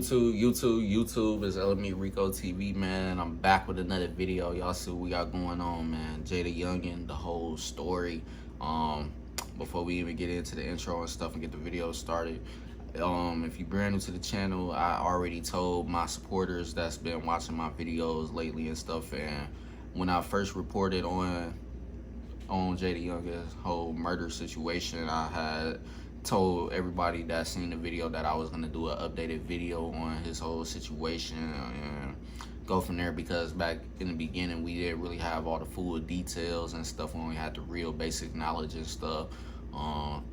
YouTube is LMERicoTv, man. I'm back with another video. Y'all see what we got going on, man. Jaydayoungan, the whole story. Before we even get into the intro and stuff and get the video started, if you're brand new to the channel, I already told my supporters that's been watching my videos lately and stuff, and when I first reported on Jaydayoungan's whole murder situation, I had told everybody that seen the video that I was gonna do an updated video on his whole situation and go from there, because back in the beginning we didn't really have all the full details and stuff when we had the real basic knowledge and stuff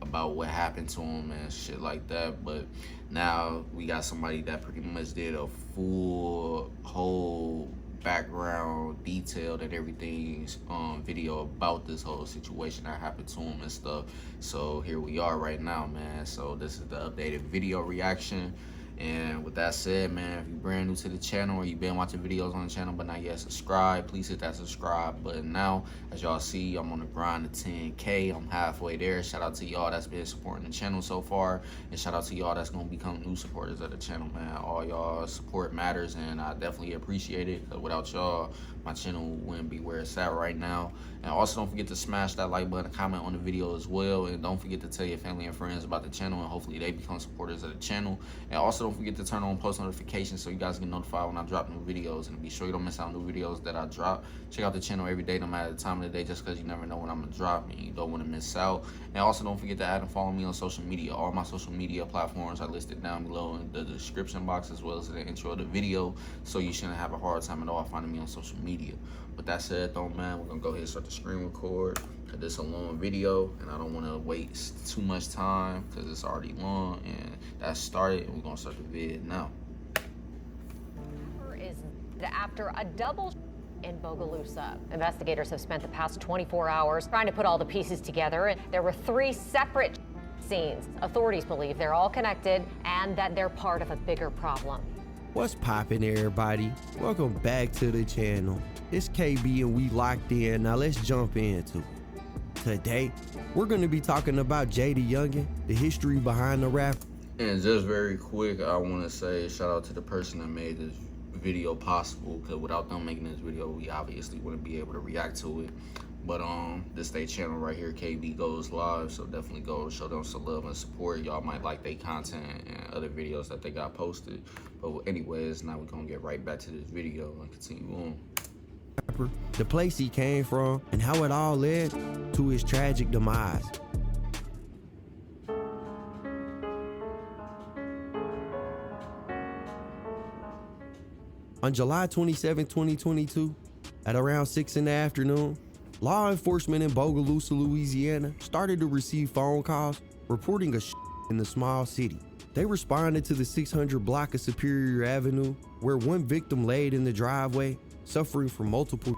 about what happened to him and shit like that. But now we got somebody that pretty much did a full whole background detailed and everything's video about this whole situation that happened to him and stuff. So here we are right now, man. So this is the updated video reaction. And with that said, man, if you're brand new to the channel or you've been watching videos on the channel but not yet subscribed, please hit that subscribe button now. As y'all see, I'm on the grind to 10K. I'm halfway there. Shout out to y'all that's been supporting the channel so far, and shout out to y'all that's gonna become new supporters of the channel, man. All y'all support matters, and I definitely appreciate it, because without y'all, my channel wouldn't be where it's at right now. And also don't forget to smash that like button, comment on the video as well, and don't forget to tell your family and friends about the channel, and hopefully they become supporters of the channel. And also don't forget to turn on post notifications so you guys get notified when I drop new videos, and be sure you don't miss out on new videos that I drop. Check out the channel every day, no matter the time of the day, just because you never know when I'm gonna drop and you don't want to miss out. And also don't forget to add and follow me on social media. All my social media platforms are listed down below in the description box, as well as in the intro of the video, so you shouldn't have a hard time at all finding me on social media. With that said though, man, we're gonna go ahead and start the screen record, because this is a long video and I don't want to waste too much time because it's already long. And that started, and we're gonna start the vid now. Is after a double in Bogalusa. Investigators have spent the past 24 hours trying to put all the pieces together, and there were 3 separate scenes. Authorities believe they're all connected and that they're part of a bigger problem. What's poppin', everybody? Welcome back to the channel. It's KB and we locked in. Now let's jump into it. Today, we're gonna be talking about Jaydayoungan, the history behind the rap. And just very quick, I want to say shout out to the person that made this video possible, because without them making this video, we obviously wouldn't be able to react to it. But this they channel right here, KB Goes Live, so definitely go show them some love and support. Y'all might like their content and other videos that they got posted. But anyways, now we're gonna get right back to this video and continue on. The place he came from and how it all led to his tragic demise. On July 27, 2022, at around 6 in the afternoon, law enforcement in Bogalusa, Louisiana started to receive phone calls reporting a in the small city. They responded to the 600 block of Superior Avenue, where one victim laid in the driveway, suffering from multiple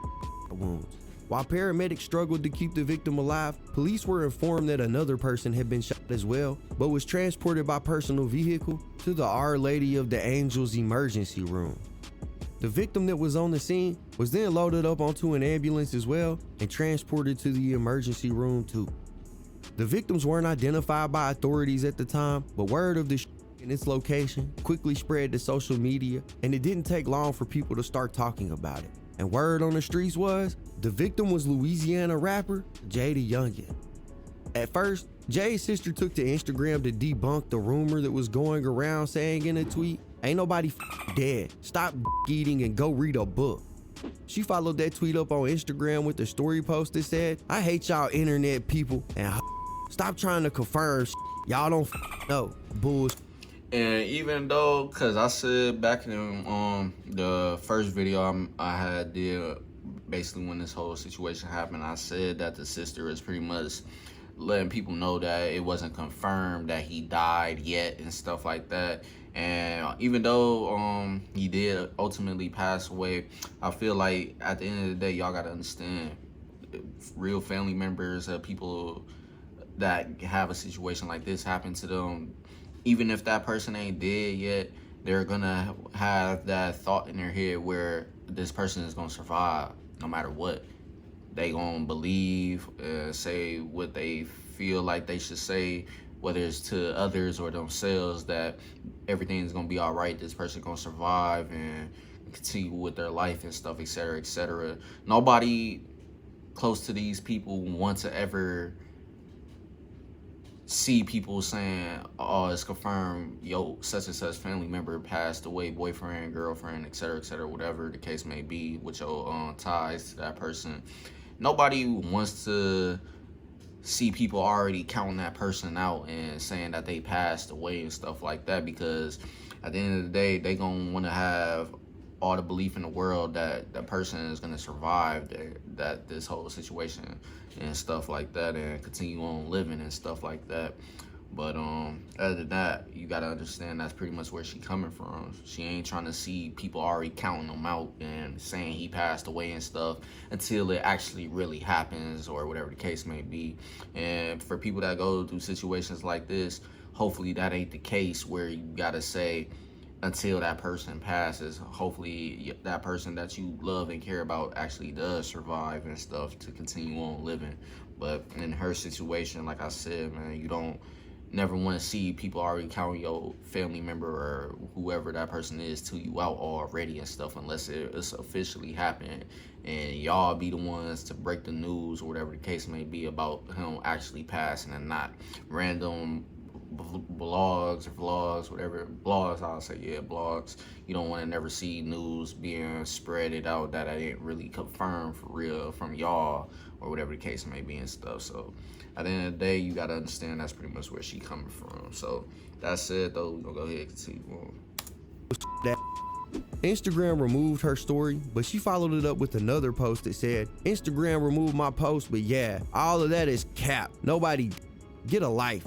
wounds. While paramedics struggled to keep the victim alive, police were informed that another person had been shot as well, but was transported by personal vehicle to the Our Lady of the Angels emergency room. The victim that was on the scene was then loaded up onto an ambulance as well and transported to the emergency room too. The victims weren't identified by authorities at the time, but word of the and its location quickly spread to social media, and it didn't take long for people to start talking about it. And word on the streets was the victim was Louisiana rapper Jaydayoungan. At first, Jay's sister took to Instagram to debunk the rumor that was going around, saying in a tweet, "Ain't nobody dead. Stop eating and go read a book." She followed that tweet up on Instagram with a story post that said, "I hate y'all internet people and stop trying to confirm y'all don't know bullshit." And even though, because I said back in the first video I had did, basically when this whole situation happened, I said that the sister is pretty much letting people know that it wasn't confirmed that he died yet and stuff like that. And even though he did ultimately pass away, I feel like at the end of the day, y'all gotta understand, real family members, people that have a situation like this happen to them, even if that person ain't dead yet, they're gonna have that thought in their head where this person is gonna survive no matter what. They gonna believe, say what they feel like they should say, whether it's to others or themselves, that everything's gonna be all right. This person gonna survive and continue with their life and stuff, etc., etc. Nobody close to these people want to ever see people saying, oh, it's confirmed, yo, such and such family member passed away, boyfriend, girlfriend, etc., whatever the case may be, with your ties to that person. Nobody wants to see people already counting that person out and saying that they passed away and stuff like that, because at the end of the day, they gonna want to have all the belief in the world that that person is gonna survive that this whole situation and stuff like that, and continue on living and stuff like that. But other than that, you gotta understand that's pretty much where she coming from. She ain't trying to see people already counting him out and saying he passed away and stuff until it actually really happens, or whatever the case may be. And for people that go through situations like this, hopefully that ain't the case where you gotta say until that person passes. Hopefully that person that you love and care about actually does survive and stuff to continue on living. But in her situation, like I said, man, you don't never want to see people already counting your family member or whoever that person is to you out already and stuff, unless it's officially happened and y'all be the ones to break the news or whatever the case may be about him actually passing, and not random blogs or vlogs, whatever. Blogs, I'll say, yeah, blogs. You don't want to never see news being spreaded out that ain't really confirmed for real from y'all or whatever the case may be and stuff. So at the end of the day, you got to understand that's pretty much where she coming from. So that's it, though. We're going to go ahead and continue on. Instagram removed her story, but she followed it up with another post that said, Instagram removed my post, but yeah, all of that is cap. Nobody get a life.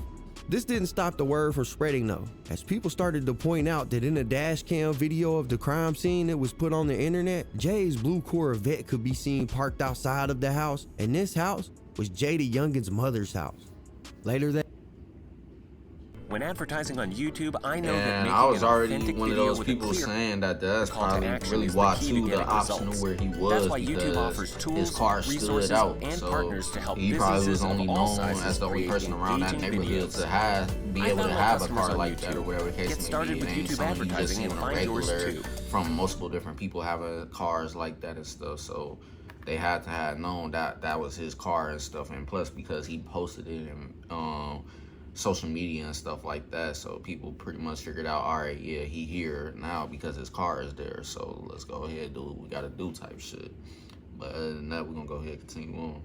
This didn't stop the word from spreading though, as people started to point out that in a dash cam video of the crime scene that was put on the internet, Jay's blue Corvette could be seen parked outside of the house, and this house was Jaydayoungan's mother's house. Later that when advertising on YouTube, I know that and making I was an already authentic one of video those with a people clear saying that that's call to probably action really is the why key to too the getting option results. of where he That's was, why YouTube offers because tools, his car stood resources, out, and so partners to help he probably was businesses only of all known sizes as the only create person around that engaging neighborhood videos. to be I able to found my have a customers car on like that, or YouTube. whatever the case Get may started be. with It ain't YouTube something you just advertising see and on a find yours regular too. from multiple different people having cars like that and stuff. So they had to have known that that was his car and stuff, and plus because he posted it in social media and stuff like that, so people pretty much figured out, all right, yeah, he here now because his car is there, so let's go ahead and do what we gotta do type shit. But other than that, we're gonna go ahead and continue on.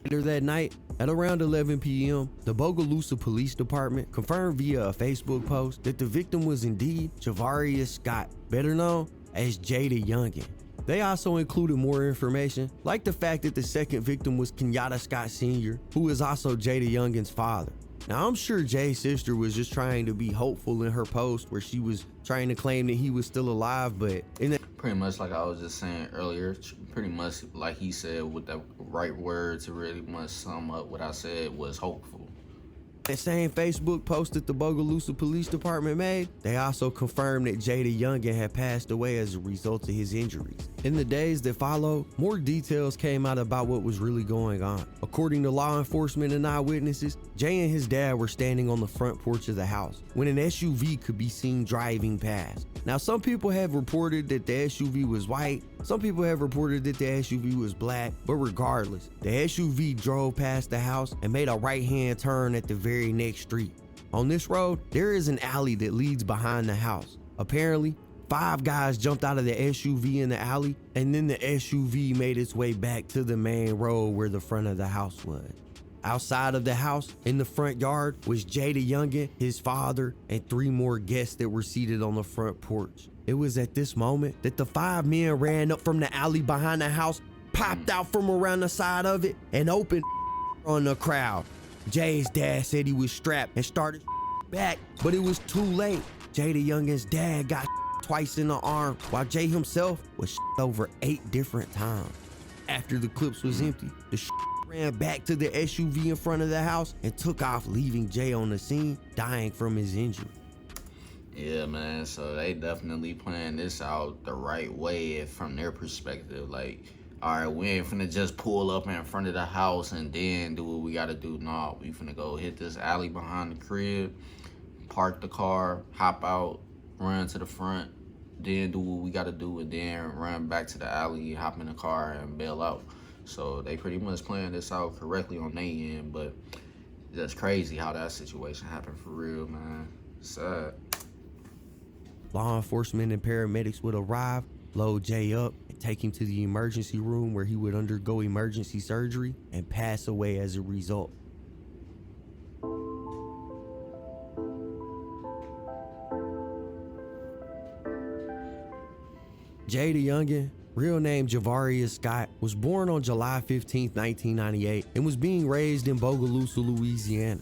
Later that night, at around 11 p.m., the Bogalusa Police Department confirmed via a Facebook post that the victim was indeed Javarius Scott, better known as Jaydayoungan. They also included more information, like the fact that the second victim was Kenyatta Scott Sr., who is also Jaydayoungan's father. Now, I'm sure Jay's sister was just trying to be hopeful in her post where she was trying to claim that he was still alive, but in that Pretty much like I was just saying earlier, pretty much like he said, with the right word to really much sum up what I said, was hopeful. that same Facebook post that the Bogalusa Police Department made, they also confirmed that Jaydayoungan had passed away as a result of his injuries. In the days that followed, more details came out about what was really going on. According to law enforcement and eyewitnesses, Jay and his dad were standing on the front porch of the house when an SUV could be seen driving past. Now, some people have reported that the SUV was white, some people have reported that the SUV was black, but regardless, the SUV drove past the house and made a right-hand turn at the very next street. On this road, there is an alley that leads behind the house. Apparently, 5 guys jumped out of the SUV in the alley, and then the SUV made its way back to the main road where the front of the house was. Outside of the house, in the front yard, was Jaydayoungan, his father, and 3 more guests that were seated on the front porch. It was at this moment that the 5 men ran up from the alley behind the house, popped out from around the side of it, and opened on the crowd. Jay's dad said he was strapped and started back, but it was too late. Jaydayoungan's dad got twice in the arm, while Jay himself was over 8 different times. After the clips was empty, the ran back to the SUV in front of the house and took off, leaving Jay on the scene, dying from his injury. Yeah, man, so they definitely planned this out the right way from their perspective. Like, all right, we ain't finna just pull up in front of the house and then do what we gotta do. Nah, we finna go hit this alley behind the crib, park the car, hop out, run to the front, then do what we gotta do, and then run back to the alley, hop in the car, and bail out. So they pretty much planned this out correctly on their end, but just crazy how that situation happened for real, man. Sad. Law enforcement and paramedics would arrive, load Jay up, and take him to the emergency room where he would undergo emergency surgery and pass away as a result. Jaydayoungan, real name Javarius Scott, was born on July 15, 1998, and was being raised in Bogalusa, Louisiana.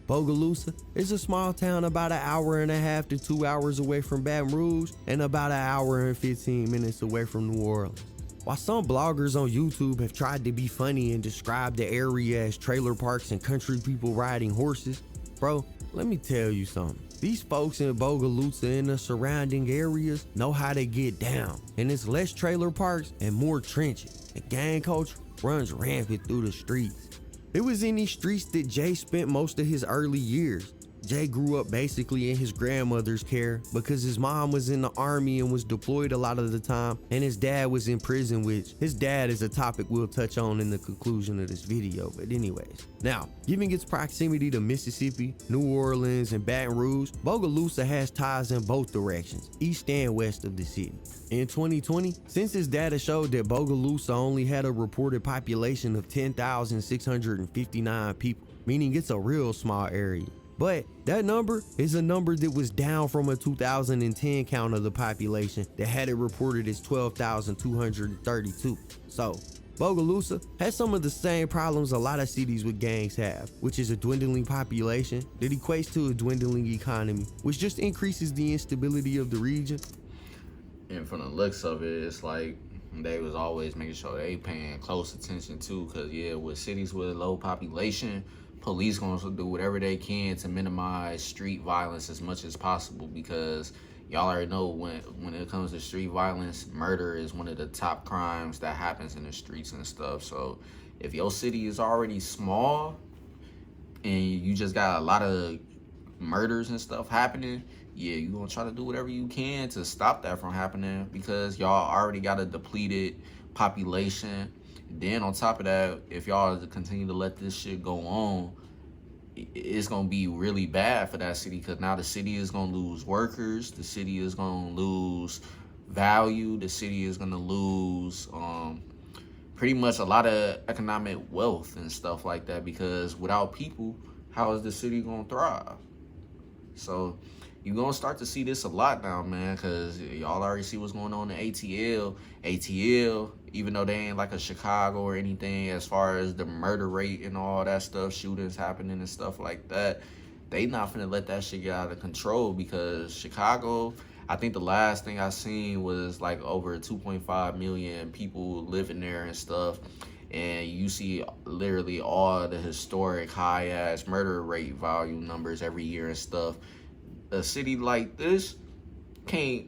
Bogalusa is a small town about an hour and a half to 2 hours away from Baton Rouge and about an hour and 15 minutes away from New Orleans. While some bloggers on YouTube have tried to be funny and describe the area as trailer parks and country people riding horses, bro, let me tell you something. These folks in Bogalusa and the surrounding areas know how to get down, and it's less trailer parks and more trenches. And gang culture runs rampant through the streets. It was in these streets that Jay spent most of his early years. Jay grew up basically in his grandmother's care because his mom was in the army and was deployed a lot of the time, and his dad was in prison, which his dad is a topic we'll touch on in the conclusion of this video. But anyways, now, given its proximity to Mississippi, New Orleans, and Baton Rouge, Bogalusa has ties in both directions, east and west of the city. In 2020, census data showed that Bogalusa only had a reported population of 10,659 people, meaning it's a real small area. But that number is a number that was down from a 2010 count of the population that had it reported as 12,232. So, Bogalusa has some of the same problems a lot of cities with gangs have, which is a dwindling population that equates to a dwindling economy, which just increases the instability of the region. And from the looks of it, it's like they was always making sure they paying close attention too, because yeah, with cities with a low population, police gonna do whatever they can to minimize street violence as much as possible, because y'all already know when it comes to street violence, murder is one of the top crimes that happens in the streets and stuff. So if your city is already small and you just got a lot of murders and stuff happening, yeah, you gonna try to do whatever you can to stop that from happening, because y'all already got a depleted population. Then on top of that, if y'all continue to let this shit go on, it's gonna be really bad for that city, because now the city is gonna lose workers, the city is gonna lose value, the city is gonna lose pretty much a lot of economic wealth and stuff like that, because without people, how is the city gonna thrive? So you're gonna start to see this a lot now, man, because y'all already see what's going on in ATL. ATL, even though they ain't like a Chicago or anything as far as the murder rate and all that stuff, shootings happening and stuff like that, they not finna let that shit get out of control, because Chicago, I think the last thing I seen was like over 2.5 million people living there and stuff. And you see literally all the historic high-ass murder rate volume numbers every year and stuff. A city like this can't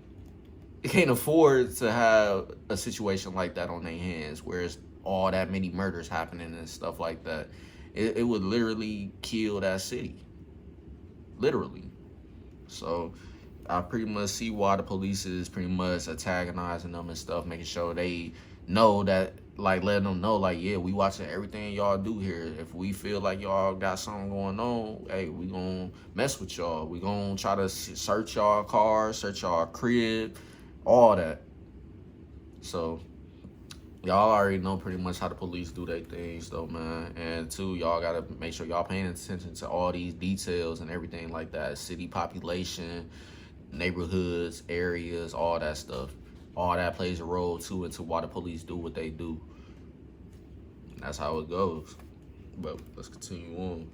afford to have a situation like that on their hands, where it's all that many murders happening and stuff like that. It would literally kill that city, literally. So I pretty much see why the police is pretty much antagonizing them and stuff, making sure they know that, like letting them know, like, yeah, we watching everything y'all do here. If we feel like y'all got something going on, hey, we gonna mess with y'all. We gonna try to search y'all cars, search y'all crib, all that. So y'all already know pretty much how the police do their things though, man. And two, y'all gotta make sure y'all paying attention to all these details and everything like that. City population, neighborhoods, areas, all that stuff. All that plays a role too into why the police do what they do. That's how it goes. But let's continue on.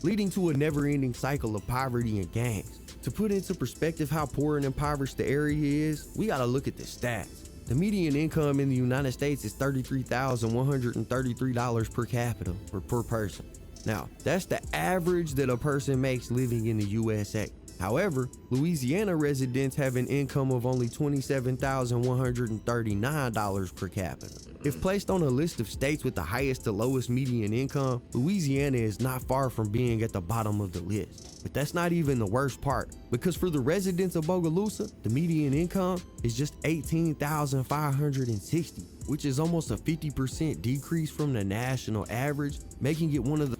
Leading to a never-ending cycle of poverty and gangs. To put into perspective how poor and impoverished the area is, we gotta look at the stats. The median income in the United States is $33,133 per capita or per person. Now, that's the average that a person makes living in the USA. However, Louisiana residents have an income of only $27,139 per capita. If placed on a list of states with the highest to lowest median income, Louisiana is not far from being at the bottom of the list. But that's not even the worst part, because for the residents of Bogalusa, the median income is just $18,560, which is almost a 50% decrease from the national average, making it one of the...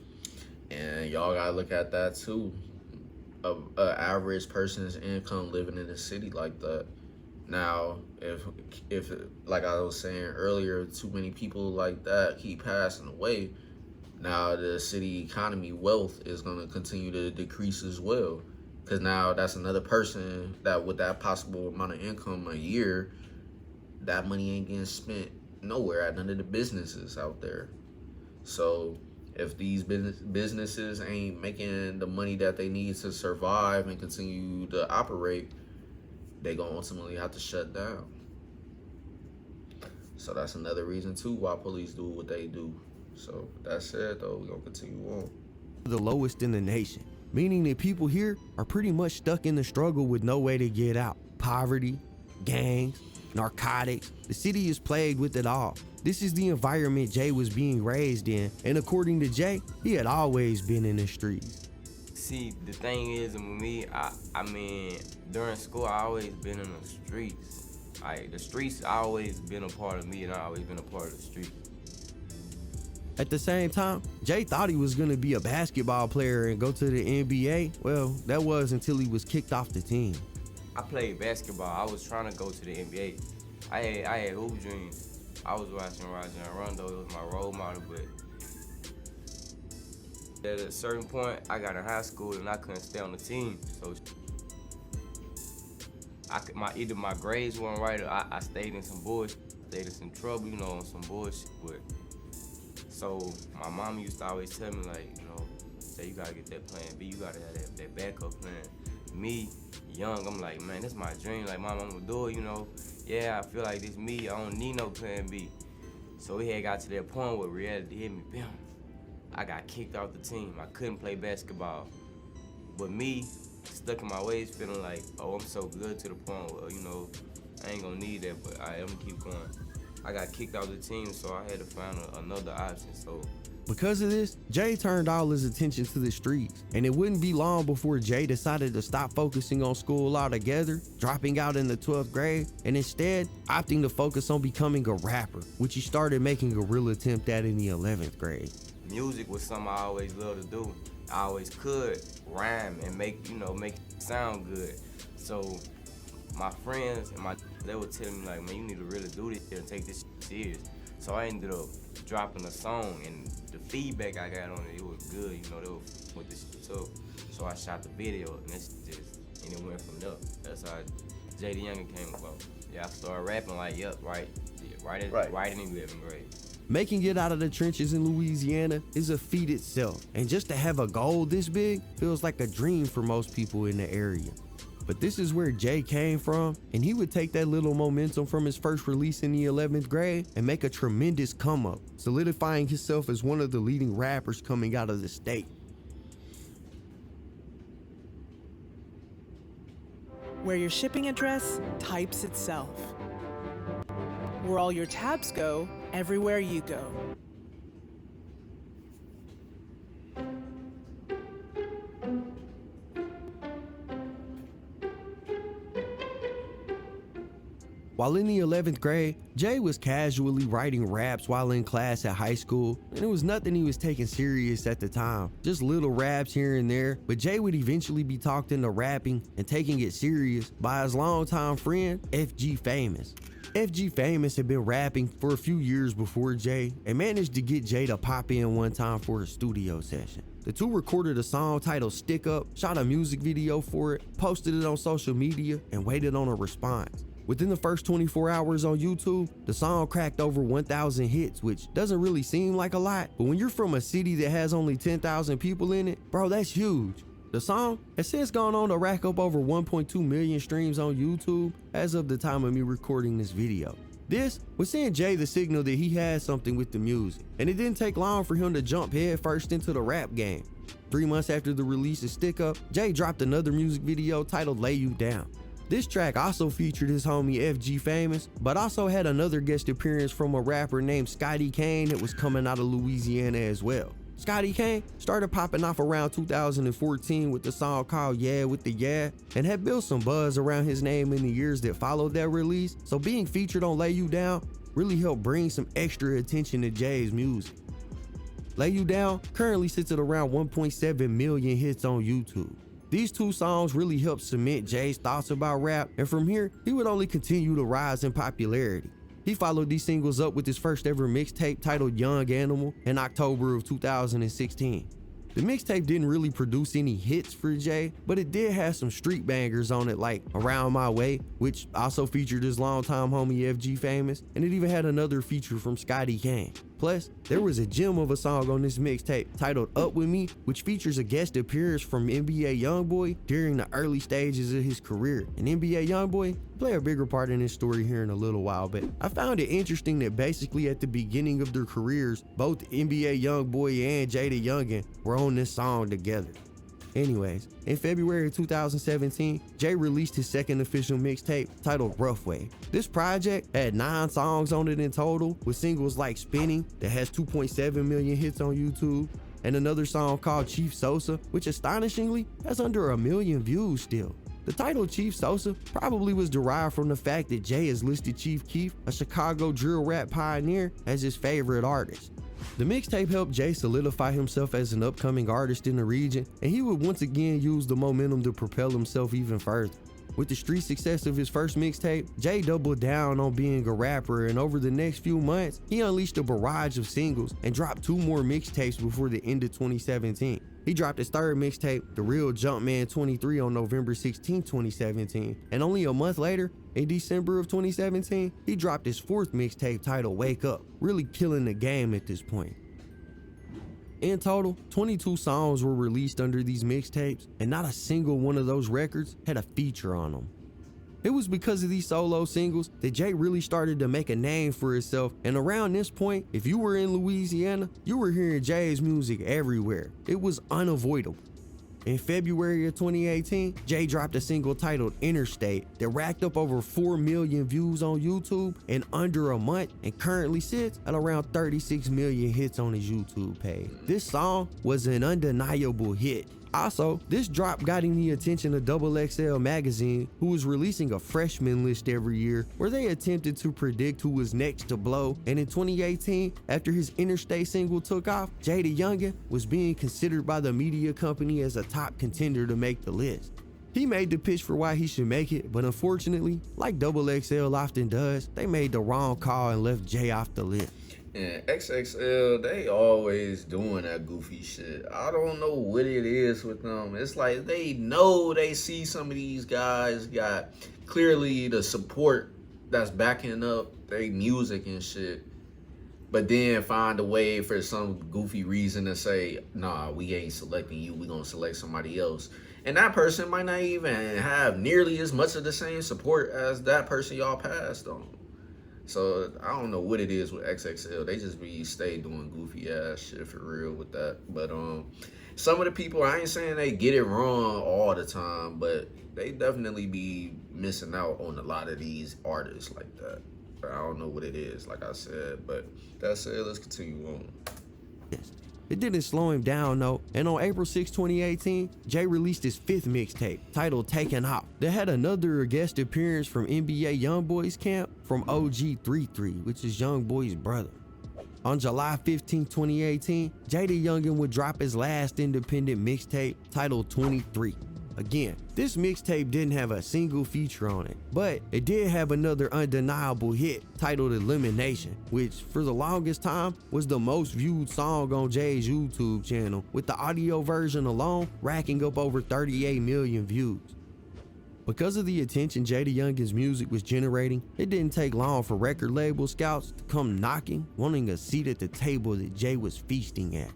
And y'all gotta look at that too. A average person's income living in a city like that. Now, if like I was saying earlier, too many people like that keep passing away, now the city economy wealth is gonna continue to decrease as well. Cause now that's another person that with that possible amount of income a year, that money ain't getting spent nowhere at none of the businesses out there. So if these businesses ain't making the money that they need to survive and continue to operate, they gonna ultimately have to shut down. So that's another reason too why police do what they do. So that's it though, we gonna continue on. The lowest in the nation, meaning that people here are pretty much stuck in the struggle with no way to get out. Poverty, gangs, narcotics, the city is plagued with it all. This is the environment Jay was being raised in, and according to Jay, he had always been in the streets. See, the thing is, with me, I mean, during school, I always been in the streets. The streets always been a part of me, and I always been a part of the streets. At the same time, Jay thought he was gonna be a basketball player and go to the NBA. Well, that was until he was kicked off the team. I played basketball. I was trying to go to the NBA. I had hoop dreams. I was watching Rajon Rondo. It was my role model, but at a certain point, I got in high school and I couldn't stay on the team. So either my grades weren't right or I stayed in some bullshit, stayed in some trouble, you know, on some bullshit. But so my mom used to always tell me, like, you know, say you gotta get that plan B, you gotta have that backup plan. Me, young, I'm like, man, this is my dream. Like, mom, I'm gonna do it, you know. Yeah, I feel like this me, I don't need no plan B. So we had got to that point where reality hit me, bam. I got kicked off the team. I couldn't play basketball. But me, stuck in my ways, feeling like, oh, I'm so good to the point where, you know, I ain't gonna need that, but I'm gonna keep going. I got kicked off the team, so I had to find another option, so. Because of this, Jay turned all his attention to the streets, and it wouldn't be long before Jay decided to stop focusing on school altogether, dropping out in the 12th grade, and instead opting to focus on becoming a rapper, which he started making a real attempt at in the 11th grade. Music was something I always loved to do. I always could rhyme and make it sound good. So my friends and they were telling me, like, man, you need to really do this and take this serious. So I ended up dropping a song, and the feedback I got on it was good, you know, they were with this shit too. So I shot the video, and it went from there. That's how Jaydayoungan came about. Yeah, I started rapping like, yep, right in 11th grade. Making it out of the trenches in Louisiana is a feat itself, and just to have a goal this big feels like a dream for most people in the area. But this is where Jay came from, and he would take that little momentum from his first release in the 11th grade and make a tremendous come up, solidifying himself as one of the leading rappers coming out of the state. Where your shipping address types itself. Where all your tabs go, everywhere you go. While in the 11th grade, Jay was casually writing raps while in class at high school, and it was nothing he was taking serious at the time, just little raps here and there, but Jay would eventually be talked into rapping and taking it serious by his longtime friend, FG Famous. FG Famous had been rapping for a few years before Jay and managed to get Jay to pop in one time for a studio session. The two recorded a song titled Stick Up, shot a music video for it, posted it on social media, and waited on a response. Within the first 24 hours on YouTube, the song cracked over 1,000 hits, which doesn't really seem like a lot, but when you're from a city that has only 10,000 people in it, bro, that's huge. The song has since gone on to rack up over 1.2 million streams on YouTube as of the time of me recording this video. This was sending Jay the signal that he had something with the music, and it didn't take long for him to jump headfirst into the rap game. 3 months after the release of Stick Up, Jay dropped another music video titled Lay You Down. This track also featured his homie FG Famous, but also had another guest appearance from a rapper named Scotty Kane that was coming out of Louisiana as well. Scotty Kane started popping off around 2014 with the song called Yeah with the Yeah, and had built some buzz around his name in the years that followed that release, so being featured on Lay You Down really helped bring some extra attention to Jay's music. Lay You Down currently sits at around 1.7 million hits on YouTube. These 2 songs really helped cement Jay's thoughts about rap, and from here, he would only continue to rise in popularity. He followed these singles up with his first ever mixtape titled Young Animal in October of 2016. The mixtape didn't really produce any hits for Jay, but it did have some street bangers on it like Around My Way, which also featured his longtime homie FG Famous, and it even had another feature from Scotty Kane. Plus, there was a gem of a song on this mixtape titled Up With Me, which features a guest appearance from NBA YoungBoy during the early stages of his career. And NBA YoungBoy play a bigger part in this story here in a little while, but I found it interesting that basically at the beginning of their careers, both NBA YoungBoy and Jaydayoungan were on this song together. Anyways, in February of 2017, Jay released his second official mixtape titled Rough Way. This project had 9 songs on it in total, with singles like Spinning that has 2.7 million hits on YouTube, and another song called Chief Sosa, which astonishingly has under 1 million views still. The title Chief Sosa probably was derived from the fact that Jay has listed Chief Keef, a Chicago drill rap pioneer, as his favorite artist. The mixtape helped Jay solidify himself as an upcoming artist in the region, and he would once again use the momentum to propel himself even further. With the street success of his first mixtape, Jay doubled down on being a rapper, and over the next few months, he unleashed a barrage of singles and dropped 2 more mixtapes before the end of 2017. He dropped his third mixtape, The Real Jumpman 23, on November 16, 2017, and only a month later, in December of 2017, he dropped his 4th mixtape titled Wake Up, really killing the game at this point. In total, 22 songs were released under these mixtapes, and not a single one of those records had a feature on them. It was because of these solo singles that Jay really started to make a name for himself, and around this point, if you were in Louisiana, you were hearing Jay's music everywhere. It was unavoidable. In February of 2018, Jay dropped a single titled Interstate that racked up over 4 million views on YouTube in under a month, and currently sits at around 36 million hits on his YouTube page. This song was an undeniable hit. Also, this drop got him the attention of XXL magazine, who was releasing a freshman list every year where they attempted to predict who was next to blow. And in 2018, after his Interstate single took off, Jaydayoungan was being considered by the media company as a top contender to make the list. He made the pitch for why he should make it, but unfortunately, like XXL often does, they made the wrong call and left Jay off the list. And XXL, they always doing that goofy shit. I don't know what it is with them. It's like they know they see some of these guys got clearly the support that's backing up their music and shit, but then find a way for some goofy reason to say, nah, we ain't selecting you, we gonna select somebody else. And that person might not even have nearly as much of the same support as that person y'all passed on. So I don't know what it is with XXL. They just stay doing goofy ass shit for real with that. But some of the people, I ain't saying they get it wrong all the time, but they definitely be missing out on a lot of these artists like that. But I don't know what it is, like I said. But that said, let's continue on. It didn't slow him down though, and on April 6, 2018, Jay released his 5th mixtape titled Taken Off that had another guest appearance from NBA YoungBoy's camp from OG33, which is YoungBoy's brother. On July 15, 2018, Jaydayoungan would drop his last independent mixtape titled 23. Again, this mixtape didn't have a single feature on it, but it did have another undeniable hit titled Elimination, which for the longest time was the most viewed song on Jay's YouTube channel, with the audio version alone racking up over 38 million views. Because of the attention Jaydayoungan's music was generating, it didn't take long for record label scouts to come knocking, wanting a seat at the table that Jay was feasting at.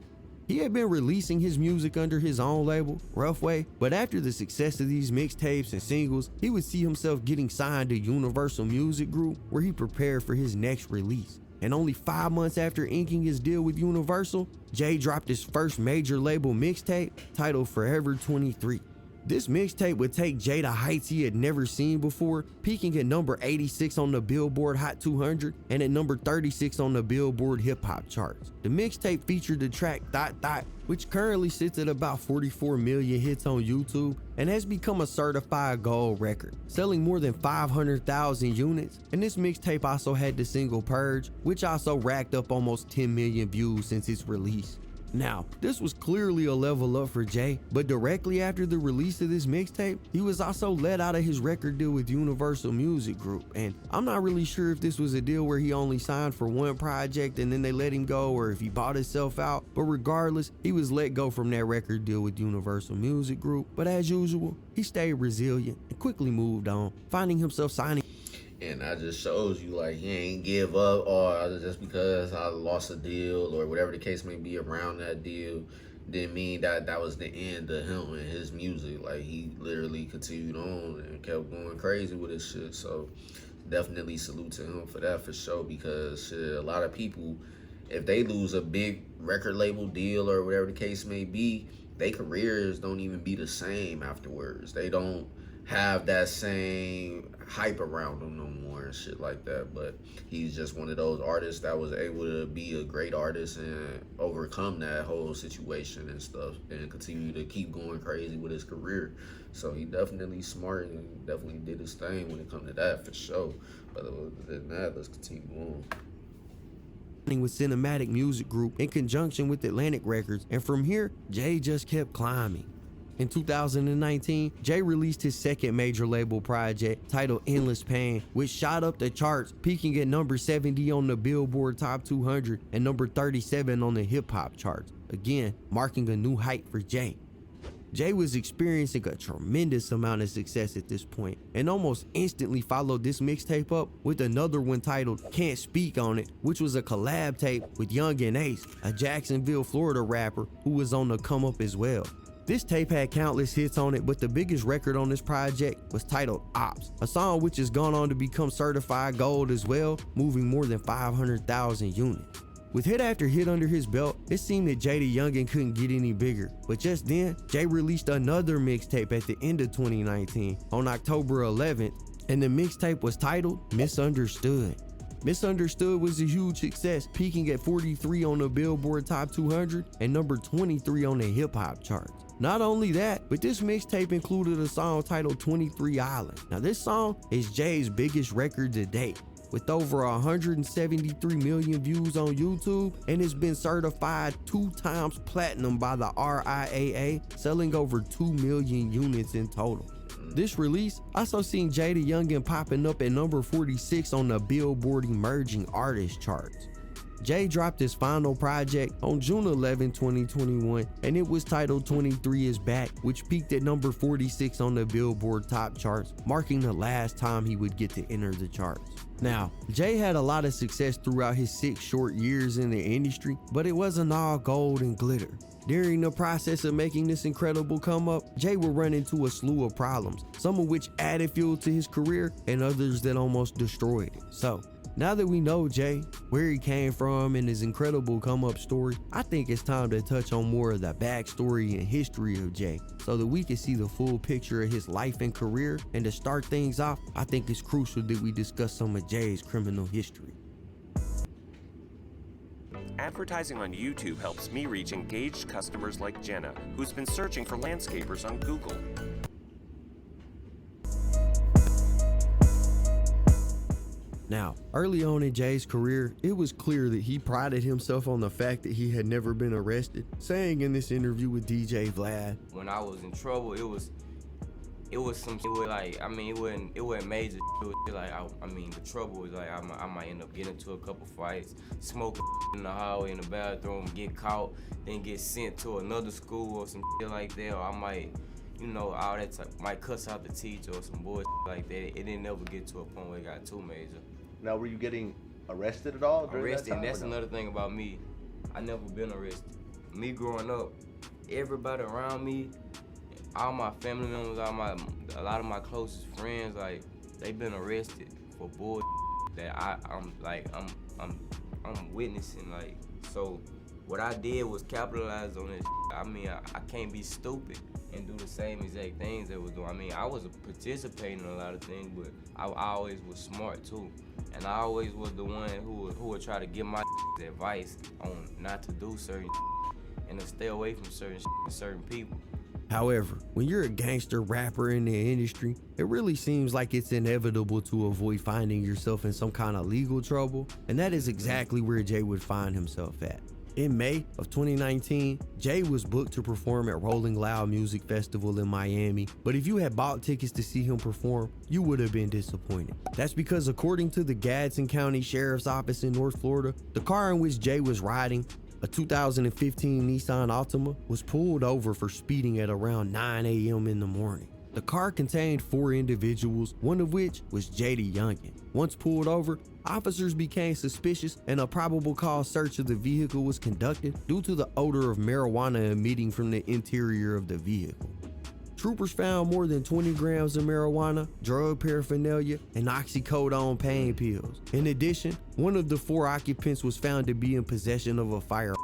He had been releasing his music under his own label, Rough Way, but after the success of these mixtapes and singles, he would see himself getting signed to Universal Music Group, where he prepared for his next release. And only 5 months after inking his deal with Universal, Jay dropped his first major label mixtape titled Forever 23. This mixtape would take Jay to heights he had never seen before, peaking at number 86 on the Billboard Hot 200 and at number 36 on the Billboard Hip Hop charts. The mixtape featured the track Dot Dot, which currently sits at about 44 million hits on YouTube and has become a certified gold record, selling more than 500,000 units. And this mixtape also had the single Purge, which also racked up almost 10 million views since its release. Now, this was clearly a level up for Jay, but directly after the release of this mixtape, he was also let out of his record deal with Universal Music Group. And I'm not really sure if this was a deal where he only signed for one project and then they let him go, or if he bought himself out, but regardless, he was let go from that record deal with Universal Music Group. But as usual, he stayed resilient and quickly moved on, finding himself signing. And that just shows you, like, he ain't give up, or just because I lost a deal or whatever the case may be around that deal didn't mean that that was the end of him and his music. Like, he literally continued on and kept going crazy with his shit. So definitely salute to him for that, for sure, because shit, a lot of people, if they lose a big record label deal or whatever the case may be, their careers don't even be the same afterwards. They don't have that same hype around him no more and shit like that. But he's just one of those artists that was able to be a great artist and overcome that whole situation and stuff and continue to keep going crazy with his career. So he definitely smart and definitely did his thing when it comes to that, for sure. But other than that, let's continue on. With Cinematic Music Group in conjunction with Atlantic Records, and from here, Jay just kept climbing. In 2019, Jay released his second major label project titled Endless Pain, which shot up the charts, peaking at number 70 on the Billboard Top 200 and number 37 on the hip hop charts, again marking a new height for Jay. Jay was experiencing a tremendous amount of success at this point and almost instantly followed this mixtape up with another one titled Can't Speak on It, which was a collab tape with YOUNGAN, a Jacksonville, Florida rapper who was on the come up as well. This tape had countless hits on it, but the biggest record on this project was titled Ops, a song which has gone on to become certified gold as well, moving more than 500,000 units. With hit after hit under his belt, it seemed that Jaydayoungan couldn't get any bigger. But just then, Jay released another mixtape at the end of 2019 on October 11th, and the mixtape was titled Misunderstood. Misunderstood was a huge success, peaking at 43 on the Billboard Top 200 and number 23 on the hip hop charts. Not only that, but this mixtape included a song titled 23 Island. Now this song is Jay's biggest record to date, with over 173 million views on YouTube, and it's been certified 2 times platinum by the RIAA, selling over 2 million units in total. This release also seen Jaydayoungan popping up at number 46 on the Billboard Emerging Artist charts. Jay dropped his final project on June 11, 2021, and it was titled 23 Is Back, which peaked at number 46 on the Billboard top charts, marking the last time he would get to enter the charts. Now, Jay had a lot of success throughout his 6 short years in the industry, but it wasn't all gold and glitter. During the process of making this incredible come up, Jay would run into a slew of problems, some of which added fuel to his career and others that almost destroyed it. So, now that we know Jay, where he came from, and his incredible come-up story, I think it's time to touch on more of the backstory and history of Jay so that we can see the full picture of his life and career. And to start things off, I think it's crucial that we discuss some of Jay's criminal history. Advertising on YouTube helps me reach engaged customers like Jenna, who's been searching for landscapers on Google. Now, early on in Jay's career, it was clear that he prided himself on the fact that he had never been arrested, saying in this interview with DJ Vlad, When I was in trouble, it was some shit where, like, I mean, it wasn't major. It was like, the trouble was like, I might end up getting into a couple fights, smoking in the hallway, in the bathroom, get caught, then get sent to another school or some shit like that, or I might, all that type, might cuss out the teacher or some bullshit like that. It didn't ever get to a point where it got too major. Now, were you getting arrested at all during Arrested, that time? and that's another thing about me. I never been arrested. me growing up, everybody around me, all my family members, a lot of my closest friends, like, they been arrested for bull that I'm witnessing, like. So what I did was capitalize on this. I mean, I can't be stupid and do the same exact things they was doing. I mean, I was participating in a lot of things, but I always was smart too. And I always was the one who would try to give my advice on not to do certain and to stay away from certain people. However, when you're a gangster rapper in the industry, it really seems like it's inevitable to avoid finding yourself in some kind of legal trouble, and that is exactly where Jay would find himself at. In May of 2019, Jay was booked to perform at Rolling Loud Music Festival in Miami, but if you had bought tickets to see him perform, you would have been disappointed. That's because according to the Gadsden County Sheriff's Office in North Florida, the car in which Jay was riding, a 2015 Nissan Altima, was pulled over for speeding at around 9 a.m. in the morning. The car contained 4 individuals, one of which was Jaydayoungan. Once pulled over, officers became suspicious and a probable cause search of the vehicle was conducted due to the odor of marijuana emitting from the interior of the vehicle. Troopers found more than 20 grams of marijuana, drug paraphernalia, and oxycodone pain pills. In addition, one of the 4 occupants was found to be in possession of a firearm.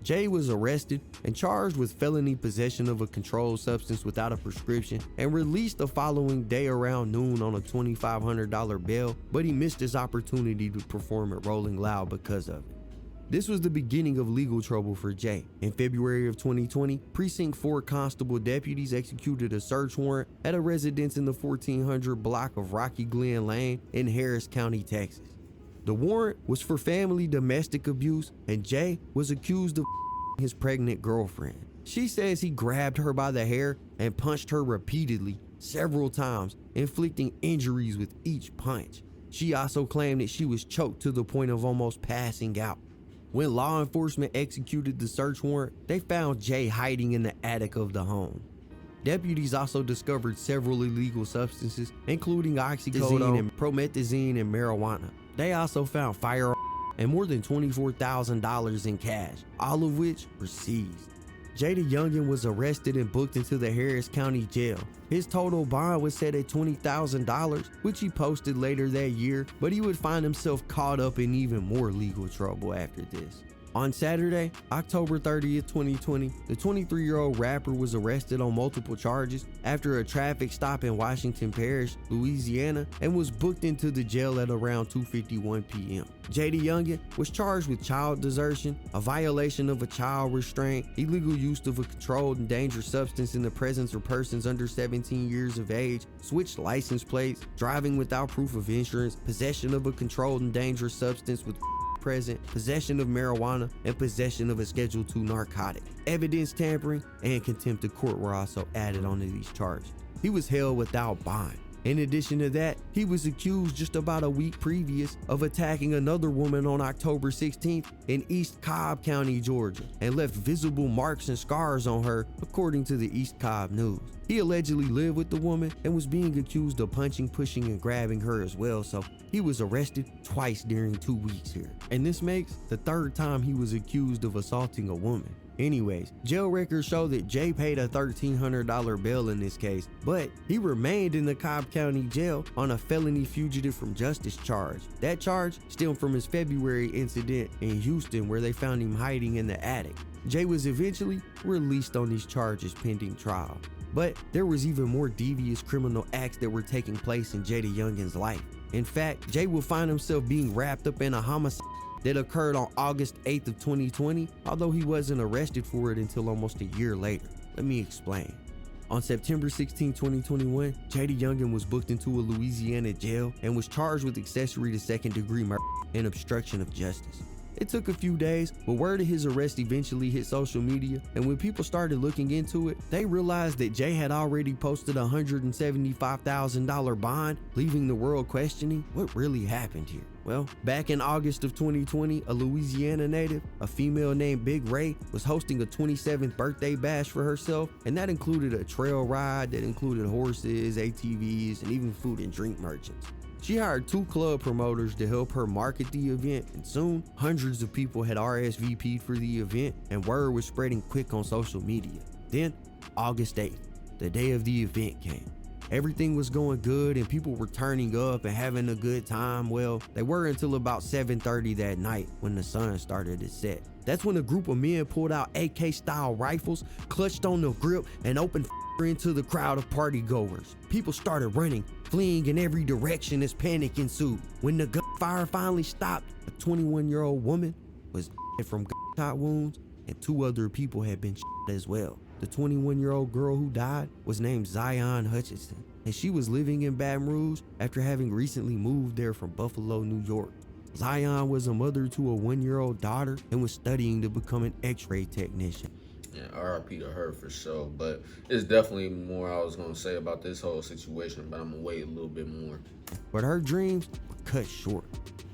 Jay was arrested and charged with felony possession of a controlled substance without a prescription and released the following day around noon on a $2,500 bail, but he missed his opportunity to perform at Rolling Loud because of it. This was the beginning of legal trouble for Jay. In February of 2020, Precinct 4 constable deputies executed a search warrant at a residence in the 1400 block of Rocky Glen Lane in Harris County, Texas. The warrant was for family domestic abuse, and Jay was accused of his pregnant girlfriend. She says he grabbed her by the hair and punched her repeatedly, several times, inflicting injuries with each punch. She also claimed that she was choked to the point of almost passing out. When law enforcement executed the search warrant, they found Jay hiding in the attic of the home. Deputies also discovered several illegal substances, including oxycodone and promethazine and marijuana. They also found firearms and more than $24,000 in cash, all of which were seized. Jaydayoungan was arrested and booked into the Harris County Jail. His total bond was set at $20,000, which he posted later that year, but he would find himself caught up in even more legal trouble after this. On Saturday, October 30th, 2020, the 23-year-old rapper was arrested on multiple charges after a traffic stop in Washington Parish, Louisiana, and was booked into the jail at around 2:51 p.m. Jaydayoungan was charged with child desertion, a violation of a child restraint, illegal use of a controlled and dangerous substance in the presence of persons under 17 years of age, switched license plates, driving without proof of insurance, possession of a controlled and dangerous substance with present, possession of marijuana, and possession of a Schedule II narcotic. Evidence tampering and contempt of court were also added onto these charges. He was held without bond. In addition to that, he was accused just about a week previous of attacking another woman on October 16th in East Cobb County, Georgia, and left visible marks and scars on her, according to the East Cobb News. He allegedly lived with the woman and was being accused of punching, pushing, and grabbing her as well, so he was arrested twice during 2 weeks here. And this makes the 3rd time he was accused of assaulting a woman. Anyways, jail records show that Jay paid a $1,300 bail in this case, but he remained in the Cobb County Jail on a felony fugitive from justice charge. That charge stemmed from his February incident in Houston where they found him hiding in the attic. Jay was eventually released on these charges pending trial. But there was even more devious criminal acts that were taking place in Jaydayoungan's life. In fact, Jay will find himself being wrapped up in a homicide that occurred on August 8th of 2020, although he wasn't arrested for it until almost a year later. Let me explain. On September 16, 2021, Jaydayoungan was booked into a Louisiana jail and was charged with accessory to second-degree murder and obstruction of justice. It took a few days, but word of his arrest eventually hit social media, and when people started looking into it, they realized that Jay had already posted a $175,000 bond, leaving the world questioning what really happened here. Well, back in August of 2020, a Louisiana native, a female named Big Ray, was hosting a 27th birthday bash for herself, and that included a trail ride that included horses, ATVs, and even food and drink merchants. She hired 2 club promoters to help her market the event, and soon hundreds of people had RSVP'd for the event, and word was spreading quick on social media. Then, August 8th, the day of the event came. Everything was going good and people were turning up and having a good time. Well, they were until about 7:30 that night when the sun started to set. That's when a group of men pulled out AK-style rifles, clutched on the grip, and opened into the crowd of partygoers. People started running, fleeing in every direction as panic ensued. When the gunfire finally stopped, a 21-year-old woman was from gunshot wounds, and 2 other people had been shot as well. The 21-year-old girl who died was named Zion Hutchinson, and she was living in Baton Rouge after having recently moved there from Buffalo, New York. Zion was a mother to a 1-year-old daughter and was studying to become an X-ray technician. Yeah, RIP to her for sure, but it's definitely more I was gonna say about this whole situation, but I'm gonna wait a little bit more. But her dreams were cut short.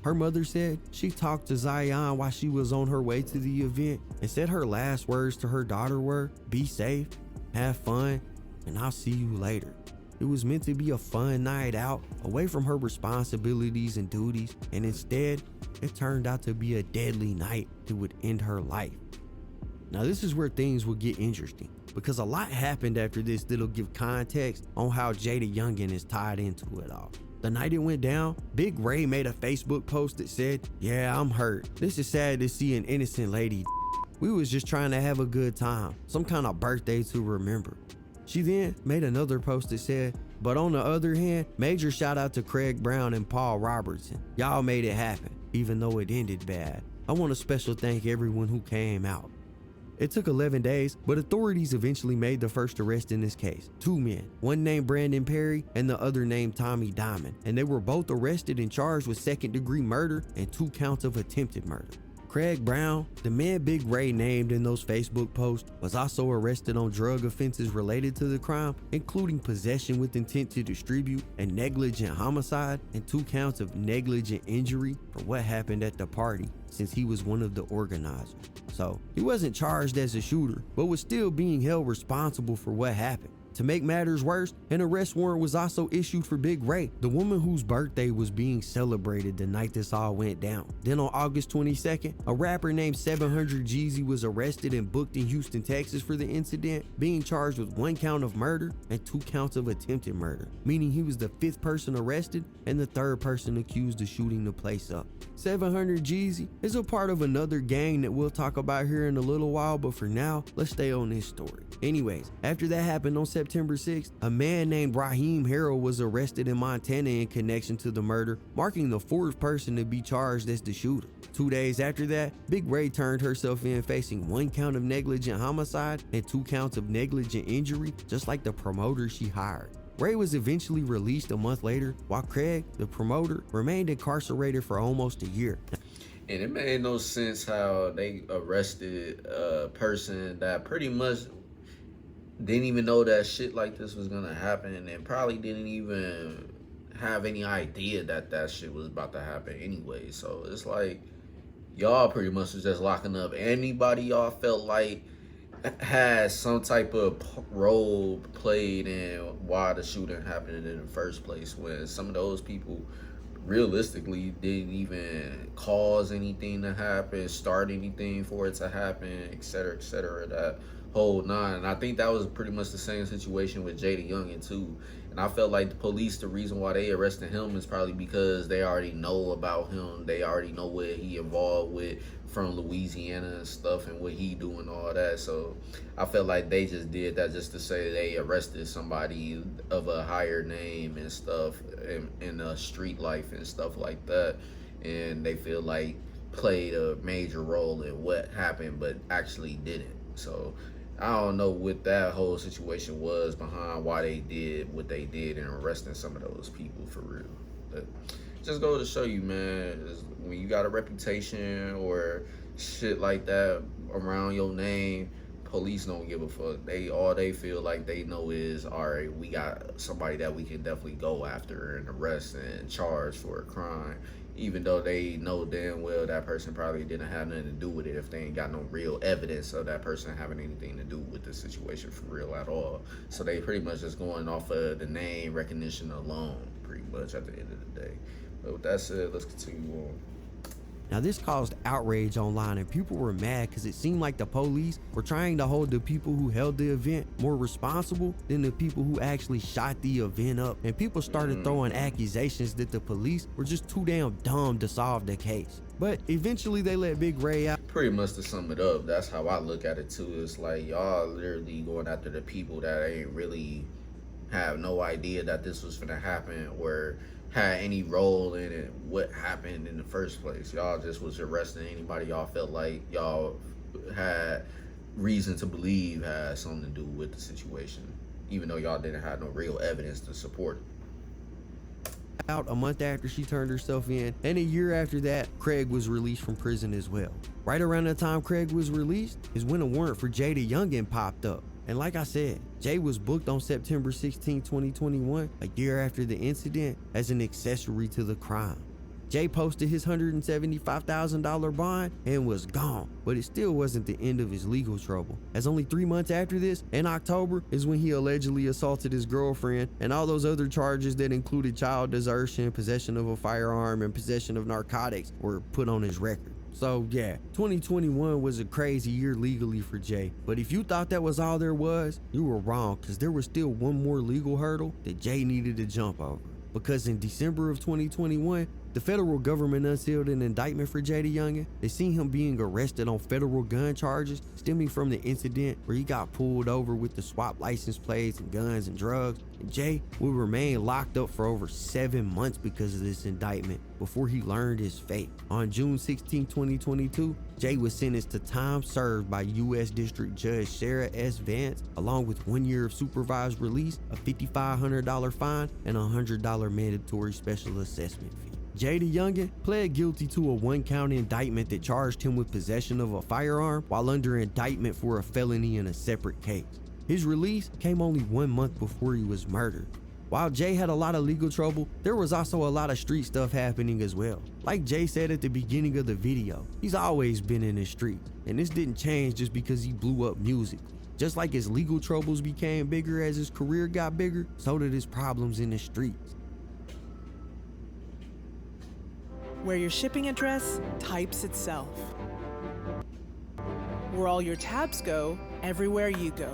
Her mother said she talked to Zion while she was on her way to the event and said her last words to her daughter were, "Be safe, have fun, and I'll see you later." It was meant to be a fun night out, away from her responsibilities and duties, and instead, it turned out to be a deadly night that would end her life. Now this is where things will get interesting, because a lot happened after this that'll give context on how Jaydayoungan is tied into it all. The night it went down, Big Ray made a Facebook post that said, "Yeah, I'm hurt. This is sad to see an innocent lady. We was just trying to have a good time, some kind of birthday to remember." She then made another post that said, "But on the other hand, major shout out to Craig Brown and Paul Robertson. Y'all made it happen, even though it ended bad. I want to special thank everyone who came out." It took 11 days, but authorities eventually made the first arrest in this case. 2 men, one named Brandon Perry and the other named Tommy Diamond, and they were both arrested and charged with 2nd-degree murder and 2 counts of attempted murder. Craig Brown, the man Big Ray named in those Facebook posts, was also arrested on drug offenses related to the crime, including possession with intent to distribute and negligent homicide, and 2 counts of negligent injury for what happened at the party, since he was one of the organizers. So he wasn't charged as a shooter, but was still being held responsible for what happened. To make matters worse, an arrest warrant was also issued for Big Ray, the woman whose birthday was being celebrated the night this all went down. Then on August 22nd, a rapper named 700 Jeezy was arrested and booked in Houston, Texas for the incident, being charged with 1 count of murder and 2 counts of attempted murder, meaning he was the 5th person arrested and the 3rd person accused of shooting the place up. 700 Jeezy is a part of another gang that we'll talk about here in a little while, but for now, let's stay on this story. Anyways, after that happened on September 6th, a man named Raheem Harrell was arrested in Montana in connection to the murder, marking the 4th person to be charged as the shooter. 2 days after that, Big Ray turned herself in facing 1 count of negligent homicide and 2 counts of negligent injury, just like the promoter she hired. Ray was eventually released a month later, while Craig, the promoter, remained incarcerated for almost a year. And it made no sense how they arrested a person that pretty much didn't even know that shit like this was gonna happen, and probably didn't even have any idea that that shit was about to happen anyway. So it's like y'all pretty much was just locking up anybody y'all felt like had some type of role played in why the shooting happened in the first place, when some of those people realistically didn't even cause anything to happen, start anything for it to happen, etc., that whole 9. And I think that was pretty much the same situation with Jaydayoungan too. And I felt like the police, the reason why they arrested him is probably because they already know about him. They already know what he involved with from Louisiana and stuff, and what he do and all that. So I felt like they just did that just to say they arrested somebody of a higher name and stuff in street life and stuff like that. And they feel like played a major role in what happened, but actually didn't. So I don't know what that whole situation was behind why they did what they did and arresting some of those people for real. But just go to show you, man, when you got a reputation or shit like that around your name, police don't give a fuck. All they feel like they know is, all right, we got somebody that we can definitely go after and arrest and charge for a crime. even though they know damn well that person probably didn't have nothing to do with it if they ain't got no real evidence of that person having anything to do with the situation for real at all. So they pretty much just going off of the name recognition alone, pretty much at the end of the day. But with that said, let's continue on. Now this caused outrage online and people were mad because it seemed like the police were trying to hold the people who held the event more responsible than the people who actually shot the event up. And people started throwing accusations that the police were just too damn dumb to solve the case. But eventually they let Big Ray out. Pretty much to sum it up, that's how I look at it too. It's like y'all literally going after the people that ain't really have no idea that this was gonna happen or had any role in it, what happened in the first place. Y'all just was arresting anybody y'all felt like y'all had reason to believe had something to do with the situation, even though y'all didn't have no real evidence to support it. Out a month after she turned herself in, and a year after that, Craig was released from prison as well. Right around the time Craig was released is when a warrant for Jaydayoungan popped up. And like I said, Jay was booked on September 16, 2021, a year after the incident, as an accessory to the crime. Jay posted his $175,000 bond and was gone, but it still wasn't the end of his legal trouble, as only 3 months after this, in October, is when he allegedly assaulted his girlfriend, and all those other charges that included child desertion, possession of a firearm, and possession of narcotics were put on his record. So yeah, 2021 was a crazy year legally for Jay, but if you thought that was all there was, you were wrong, because there was still one more legal hurdle that Jay needed to jump over. Because in December of 2021, the federal government unsealed an indictment for Jaydayoungan. They seen him being arrested on federal gun charges stemming from the incident where he got pulled over with the swap license plates and guns and drugs. And Jay would remain locked up for over 7 months because of this indictment before he learned his fate. On June 16, 2022, Jay was sentenced to time served by U.S. District Judge Sarah S. Vance, along with 1 year of supervised release, a $5,500 fine, and a $100 mandatory special assessment fee. Jaydayoungan pled guilty to a 1-count indictment that charged him with possession of a firearm while under indictment for a felony in a separate case. His release came only 1 month before he was murdered. While Jay had a lot of legal trouble, there was also a lot of street stuff happening as well. Like Jay said at the beginning of the video, he's always been in the streets, and this didn't change just because he blew up musically. Just like his legal troubles became bigger as his career got bigger, so did his problems in the streets. Where your shipping address types itself. Where all your tabs go, everywhere you go.